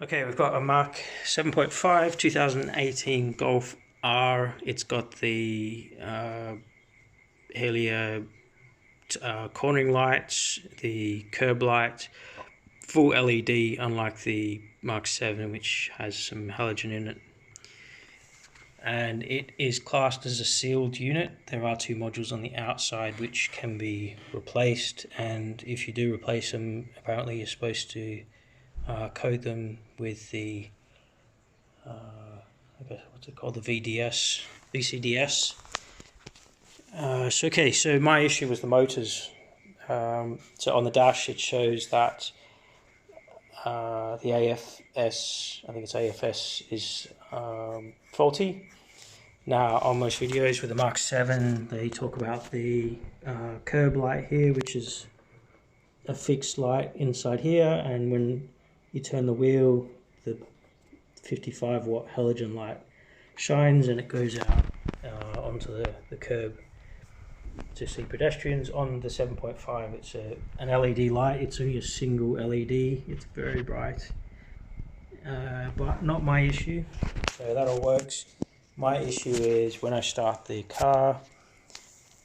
Okay, we've got a Mark 7.5 2018 Golf R. It's got the Helia cornering lights, the curb light, full LED, unlike the Mark 7, which has some halogen in it. And it is classed as a sealed unit. There are two modules on the outside which can be replaced, and if you do replace them, apparently you're supposed to coat them with the I guess what's it called, the VCDS. So my issue was the motors. So on the dash it shows that the AFS, I think it's AFS, is faulty. Now on most videos with the Mark 7 they talk about the curb light here, which is a fixed light inside here, and when you turn the wheel the 55 watt halogen light shines and it goes out onto the curb to see pedestrians. On the 7.5 it's an LED light. It's only a single LED. It's very bright, but not my issue, so that all works. My issue is when I start the car,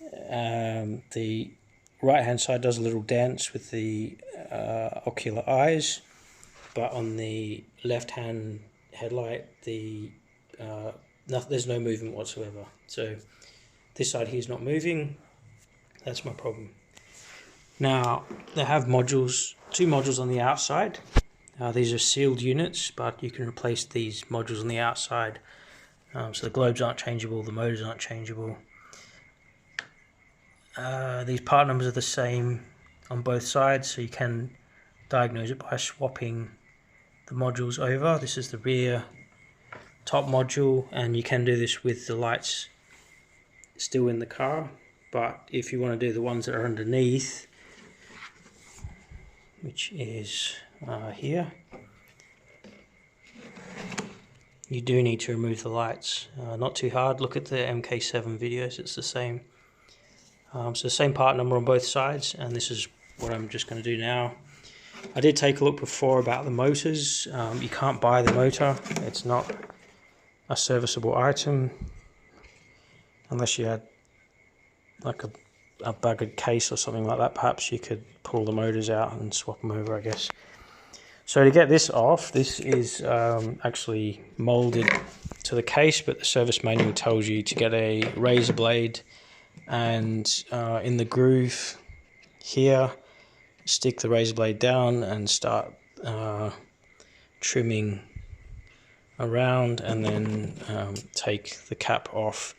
the right hand side does a little dance with the ocular eyes, but on the left hand headlight there's no movement whatsoever. So this side here is not moving. That's my problem. Now they have modules, two modules on the outside. These are sealed units, but you can replace these modules on the outside. So the globes aren't changeable, the motors aren't changeable. These part numbers are the same on both sides, so you can diagnose it by swapping the modules over. This is the rear top module, and you can do this with the lights still in the car, but if you want to do the ones that are underneath, which is here, you do need to remove the lights. Not too hard. Look at the MK7 videos, it's the same. So the same part number on both sides, and this is what I'm just going to do now. I did take a look before about the motors. You can't buy the motor. It's not a serviceable item unless you had like a buggered case or something like that. Perhaps you could pull the motors out and swap them over, I guess. So to get this off, this is actually molded to the case, but the service manual tells you to get a razor blade and in the groove here, stick the razor blade down and start trimming around, and then take the cap off,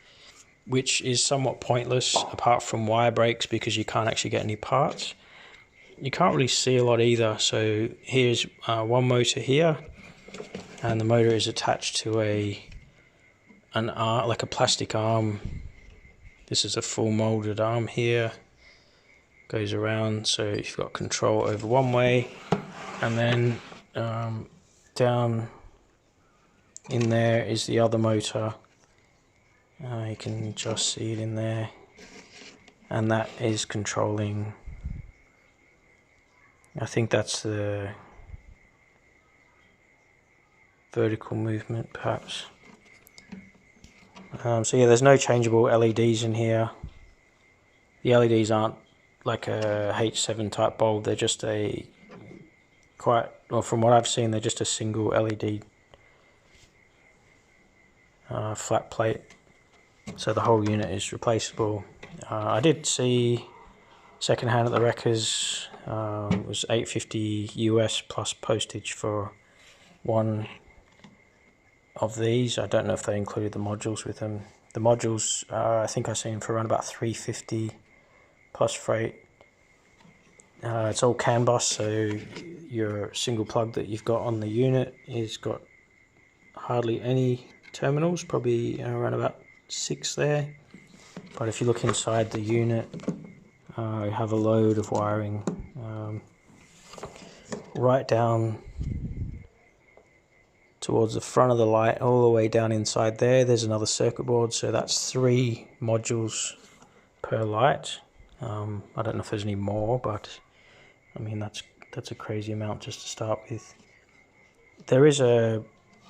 which is somewhat pointless apart from wire breaks because you can't actually get any parts. You can't really see a lot either. So here's one motor here, and the motor is attached to an arm, like a plastic arm. This is a full molded arm here, goes around, so you've got control over one way, and then down in there is the other motor. You can just see it in there, and that is controlling, I think that's the vertical movement perhaps. So yeah, there's no changeable LEDs in here. The LEDs aren't like a H7 type bulb, they're just from what I've seen, they're just a single LED flat plate. So the whole unit is replaceable. I did see second hand at the wreckers, it was $8.50 US plus postage for one of these. I don't know if they included the modules with them. The modules, I think I've seen for around about $3.50 plus freight. It's all CAN bus, so your single plug that you've got on the unit is got hardly any terminals, probably around about 6 there. But if you look inside the unit, you have a load of wiring right down towards the front of the light, all the way down inside there. There's another circuit board, so that's 3 modules per light. I don't know if there's any more, but I mean that's a crazy amount just to start with. there is a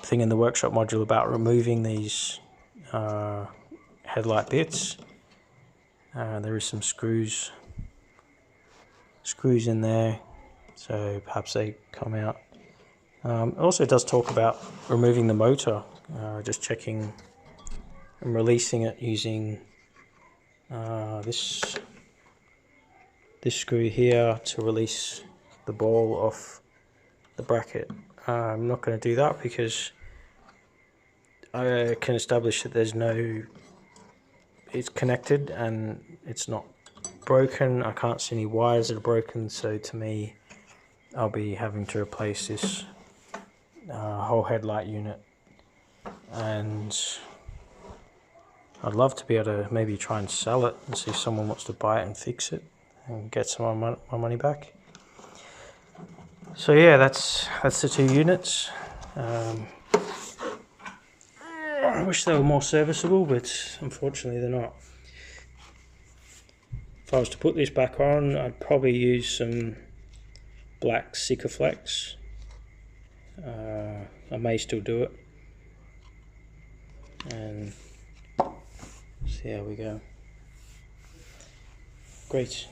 thing in the workshop module about removing these headlight bits. There is some screws in there, so perhaps they come out. Also, it does talk about removing the motor, just checking and releasing it using this screw here to release the ball off the bracket. I'm not going to do that because I can establish that it's connected and it's not broken. I can't see any wires that are broken, so to me I'll be having to replace this whole headlight unit, and I'd love to be able to maybe try and sell it and see if someone wants to buy it and fix it and get some of my money back. So yeah, that's the two units. I wish they were more serviceable, but unfortunately they're not. If I was to put this back on, I'd probably use some black Sikaflex. I may still do it, and see how we go. Great.